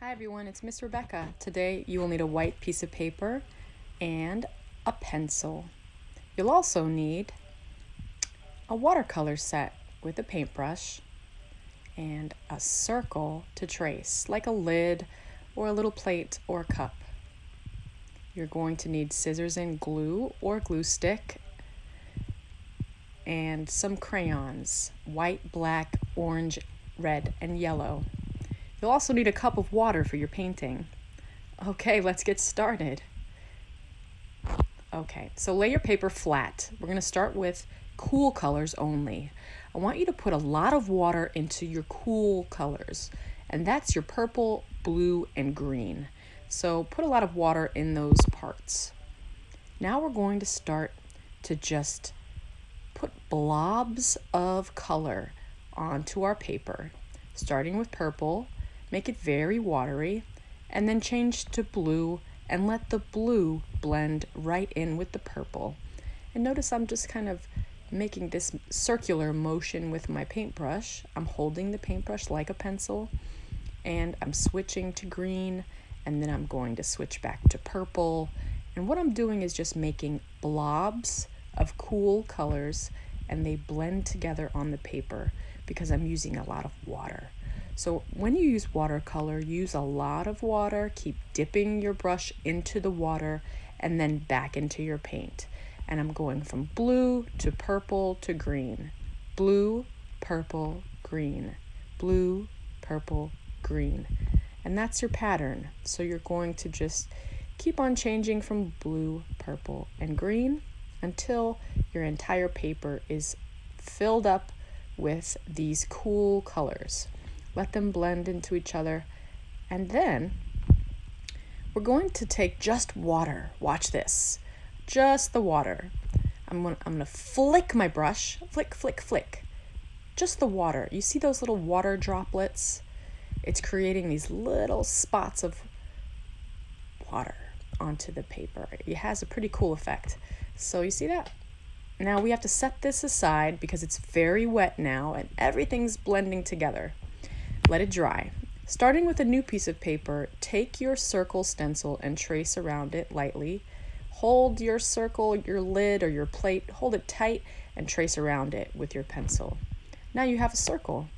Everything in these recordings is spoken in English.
Hi everyone, it's Miss Rebecca. Today you will need a white piece of paper and a pencil. You'll also need a watercolor set with a paintbrush and a circle to trace, like a lid or a little plate or cup. You're going to need scissors and glue or glue stick and some crayons, white, black, orange, red, and yellow. You'll also need a cup of water for your painting. Okay, let's get started. Okay, so lay your paper flat. We're going to start with cool colors only. I want you to put a lot of water into your cool colors, and that's your purple, blue, and green. So put a lot of water in those parts. Now we're going to start to just put blobs of color onto our paper, starting with purple. Make it very watery, and then change to blue and let the blue blend right in with the purple. And notice I'm just kind of making this circular motion with my paintbrush. I'm holding the paintbrush like a pencil, and I'm switching to green, and then I'm going to switch back to purple. And what I'm doing is just making blobs of cool colors, and they blend together on the paper because I'm using a lot of water. So when you use watercolor, use a lot of water, keep dipping your brush into the water and then back into your paint. And I'm going from blue to purple to green. Blue, purple, green. Blue, purple, green. And that's your pattern. So you're going to just keep on changing from blue, purple, and green until your entire paper is filled up with these cool colors. Let them blend into each other. And then we're going to take just water. Watch this. Just the water. I'm gonna flick my brush. Flick, flick, flick. Just the water. You see those little water droplets? It's creating these little spots of water onto the paper. It has a pretty cool effect. So you see that? Now we have to set this aside because it's very wet now and everything's blending together. Let it dry. Starting with a new piece of paper, take your circle stencil and trace around it lightly. Hold your circle, your lid, or your plate, hold it tight and trace around it with your pencil. Now you have a circle.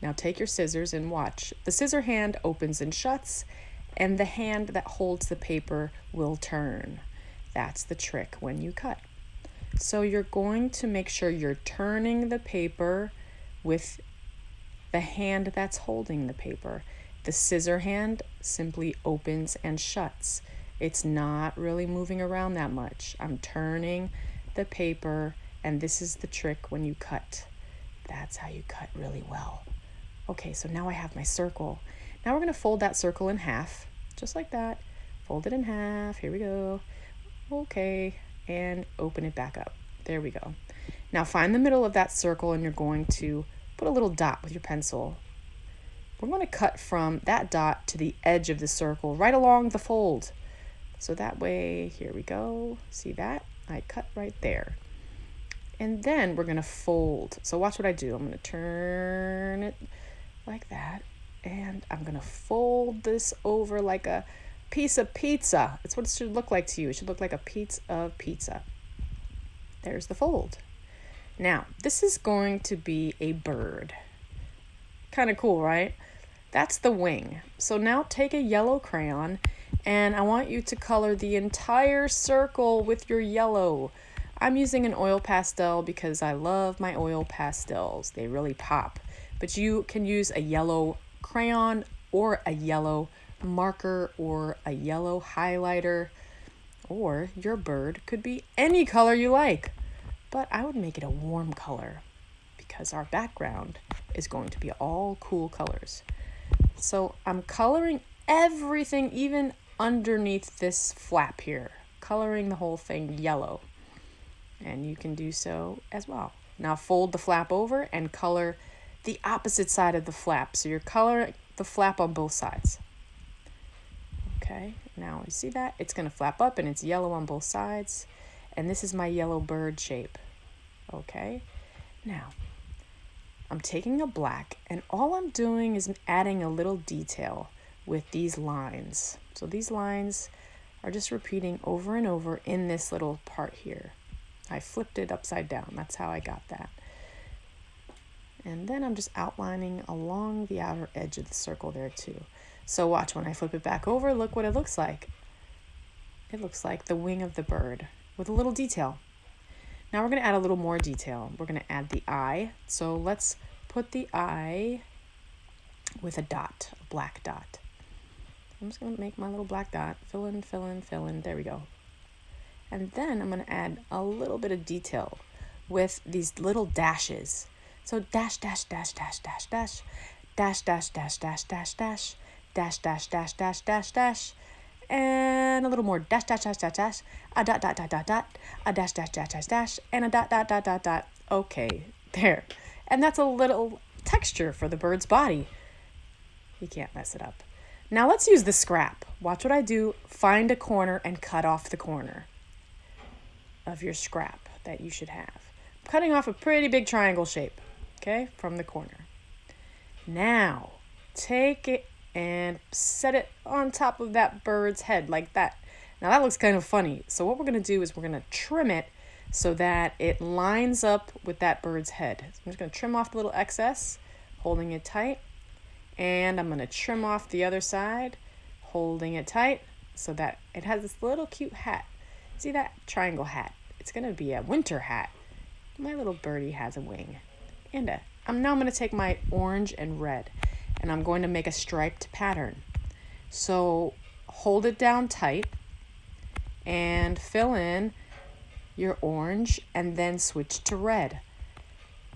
Now take your scissors and watch. The scissor hand opens and shuts, and the hand that holds the paper will turn. That's the trick when you cut. So you're going to make sure you're turning the paper with the hand that's holding the paper. The scissor hand simply opens and shuts. It's not really moving around that much. I'm turning the paper, and this is the trick when you cut. That's how you cut really well. Okay, so now I have my circle. Now we're going to fold that circle in half, just like that. Fold it in half. Here we go. Okay, and open it back up. There we go. Now find the middle of that circle, and you're going to put a little dot with your pencil. We're going to cut from that dot to the edge of the circle right along the fold. So that way, here we go. See that? I cut right there. And then we're going to fold. So watch what I do. I'm going to turn it like that. And I'm going to fold this over like a piece of pizza. It's what it should look like to you. It should look like a piece of pizza. There's the fold. Now, this is going to be a bird. Kind of cool, right? That's the wing. So now take a yellow crayon, and I want you to color the entire circle with your yellow. I'm using an oil pastel because I love my oil pastels. They really pop. But you can use a yellow crayon or a yellow marker or a yellow highlighter, or your bird could be any color you like. But I would make it a warm color because our background is going to be all cool colors. So I'm coloring everything, even underneath this flap here, coloring the whole thing yellow. And you can do so as well. Now fold the flap over and color the opposite side of the flap. So you're coloring the flap on both sides. Okay, now you see that? It's going to flap up and it's yellow on both sides. And this is my yellow bird shape. Okay, now I'm taking a black, and all I'm doing is adding a little detail with these lines. So these lines are just repeating over and over in this little part here. I flipped it upside down. That's how I got that. And then I'm just outlining along the outer edge of the circle there too. So watch, when I flip it back over, look what it looks like. It looks like the wing of the bird with a little detail. Now we're going to add a little more detail. We're going to add the eye. So let's put the eye with a dot, a black dot. I'm just going to make my little black dot, fill in, fill in, fill in. There we go. And then I'm going to add a little bit of detail with these little dashes. So dash, dash, dash, dash, dash, dash, dash, dash, dash, dash, dash, dash, dash, dash, dash, dash, dash, dash, and a little more dash, dash, dash, dash, dash, a dot, dot, dot, dot, dot, a dash, dash, dash, dash, dash, and a dot, dot, dot, dot, dot. Okay, there. And that's a little texture for the bird's body. You can't mess it up. Now let's use the scrap. Watch what I do. Find a corner and cut off the corner of your scrap that you should have. I'm cutting off a pretty big triangle shape, okay, from the corner. Now, take it and set it on top of that bird's head like that. Now that looks kind of funny. So what we're going to do is we're going to trim it so that it lines up with that bird's head. So I'm just going to trim off the little excess, holding it tight. And I'm going to trim off the other side, holding it tight so that it has this little cute hat. See that triangle hat? It's going to be a winter hat. My little birdie has a wing. And now I'm going to take my orange and red and I'm going to make a striped pattern. So hold it down tight and fill in your orange and then switch to red.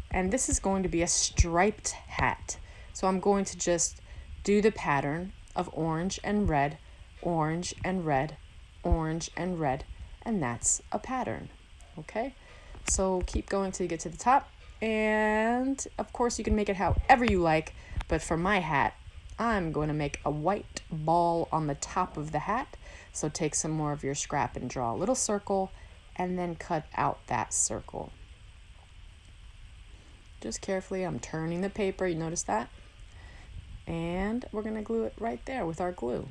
And this is going to be a striped hat. So I'm going to just do the pattern of orange and red, orange and red, orange and red, and that's a pattern, okay? So keep going till you get to the top, and of course you can make it however you like, but for my hat, I'm going to make a white ball on the top of the hat. So take some more of your scrap and draw a little circle, and then cut out that circle. Just carefully, I'm turning the paper, you notice that? And we're going to glue it right there with our glue.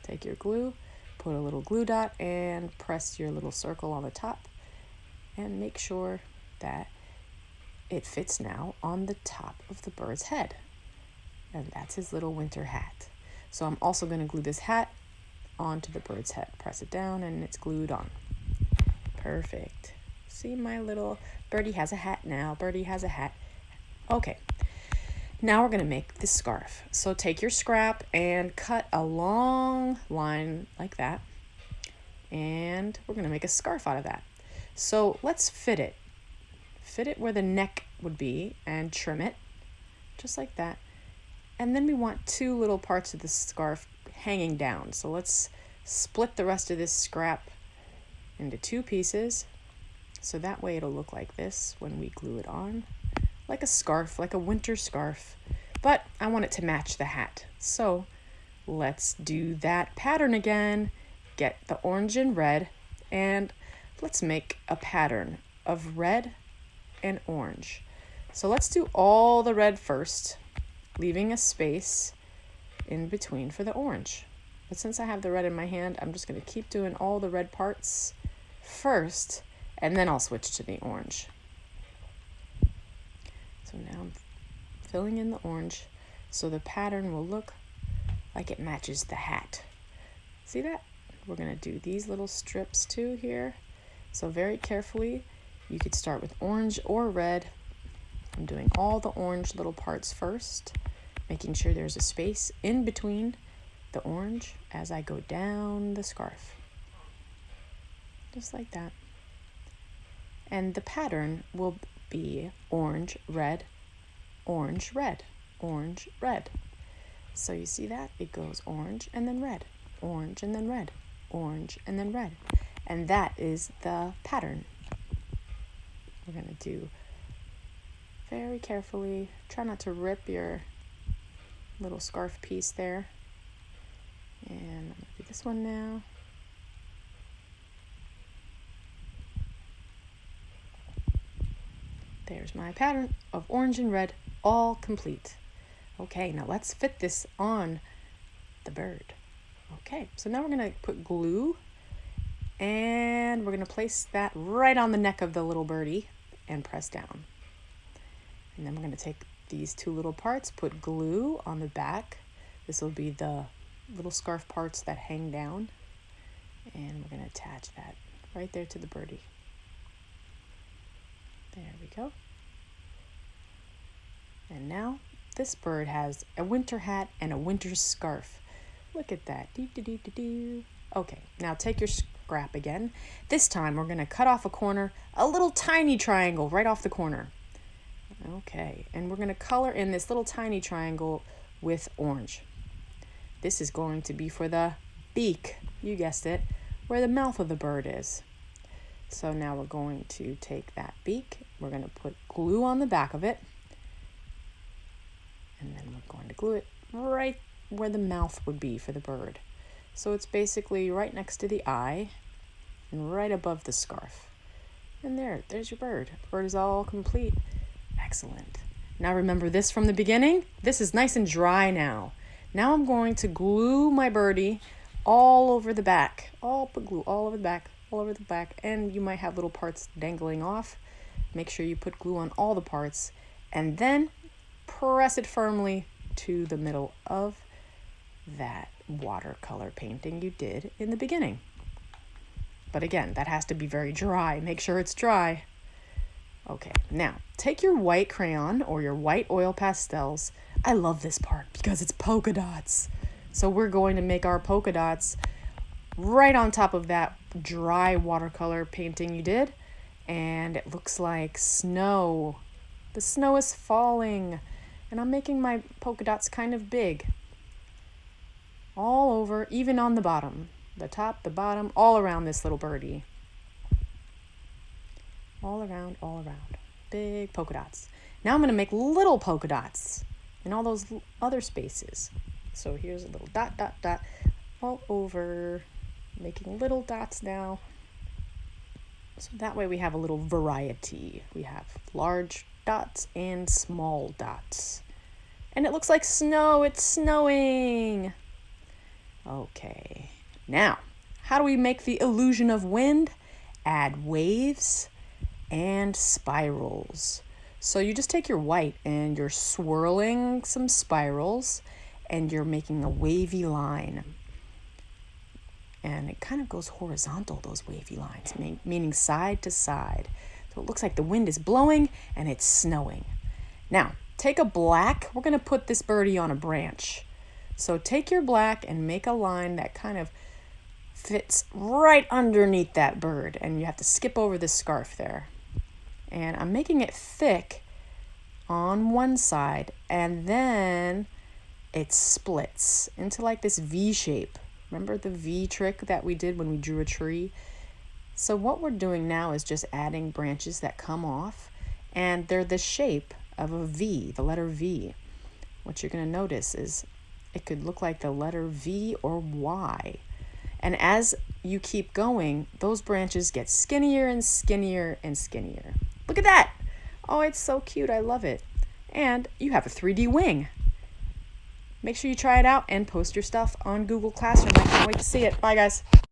Take your glue, put a little glue dot, and press your little circle on the top. And make sure that it fits now on the top of the bird's head. And that's his little winter hat. So I'm also going to glue this hat onto the bird's head. Press it down and it's glued on. Perfect. See, my little birdie has a hat now. Birdie has a hat. Okay. Now we're going to make the scarf. So take your scrap and cut a long line like that. And we're going to make a scarf out of that. So let's fit it. Fit it where the neck would be and trim it just like that. And then we want two little parts of the scarf hanging down. So let's split the rest of this scrap into two pieces. So that way it'll look like this when we glue it on. Like a scarf, like a winter scarf. But I want it to match the hat. So let's do that pattern again. Get the orange and red, and let's make a pattern of red and orange. So let's do all the red first, leaving a space in between for the orange. But since I have the red in my hand, I'm just going to keep doing all the red parts first, and then I'll switch to the orange. So now I'm filling in the orange so the pattern will look like it matches the hat. See that? We're going to do these little strips too here. So very carefully, you could start with orange or red. I'm doing all the orange little parts first, making sure there's a space in between the orange as I go down the scarf. Just like that. And the pattern will be orange, red, orange, red, orange, red. So you see that? It goes orange and then red, orange and then red, orange and then red. And that is the pattern. We're going to do very carefully. Try not to rip your little scarf piece there. And I'm going to do this one now. There's my pattern of orange and red, all complete. Okay, now let's fit this on the bird. Okay, so now we're gonna put glue and we're gonna place that right on the neck of the little birdie and press down. And then we're gonna take these two little parts, put glue on the back. This will be the little scarf parts that hang down. And we're gonna attach that right there to the birdie. There we go. And now this bird has a winter hat and a winter scarf. Look at that. Okay, now take your scrap again. This time we're gonna cut off a corner, a little tiny triangle right off the corner. Okay, and we're gonna color in this little tiny triangle with orange. This is going to be for the beak, you guessed it, where the mouth of the bird is. So now we're going to take that beak, we're gonna put glue on the back of it, and then we're going to glue it right where the mouth would be for the bird. So it's basically right next to the eye and right above the scarf. And there's your bird. The bird is all complete. Excellent. Now remember this from the beginning? This is nice and dry now. Now I'm going to glue my birdie all over the back. Put glue all over the back, all over the back. And you might have little parts dangling off. Make sure you put glue on all the parts and then press it firmly to the middle of that watercolor painting you did in the beginning. But again, that has to be very dry. Make sure it's dry. Okay, now take your white crayon or your white oil pastels. I love this part because it's polka dots. So we're going to make our polka dots right on top of that dry watercolor painting you did. And it looks like snow. The snow is falling. And I'm making my polka dots kind of big. All over, even on the bottom. The top, the bottom, all around this little birdie. All around. Big polka dots. Now I'm going to make little polka dots in all those other spaces. So here's a little dot, dot, dot all over. Making little dots now. So that way we have a little variety. We have large dots and small dots. And it looks like snow. It's snowing. Okay. Now, how do we make the illusion of wind? Add waves and spirals. So you just take your white and you're swirling some spirals and you're making a wavy line. And it kind of goes horizontal, those wavy lines, meaning side to side. So it looks like the wind is blowing and it's snowing. Now, take a black. We're going to put this birdie on a branch. So take your black and make a line that kind of fits right underneath that bird. And you have to skip over this scarf there. And I'm making it thick on one side. And then it splits into like this V shape. Remember the V trick that we did when we drew a tree? So what we're doing now is just adding branches that come off. And they're the shape of a V, the letter V. What you're going to notice is it could look like the letter V or Y. And as you keep going, those branches get skinnier and skinnier and skinnier. Look at that. Oh, it's so cute. I love it. And you have a 3D wing. Make sure you try it out and post your stuff on Google Classroom. I can't wait to see it. Bye, guys.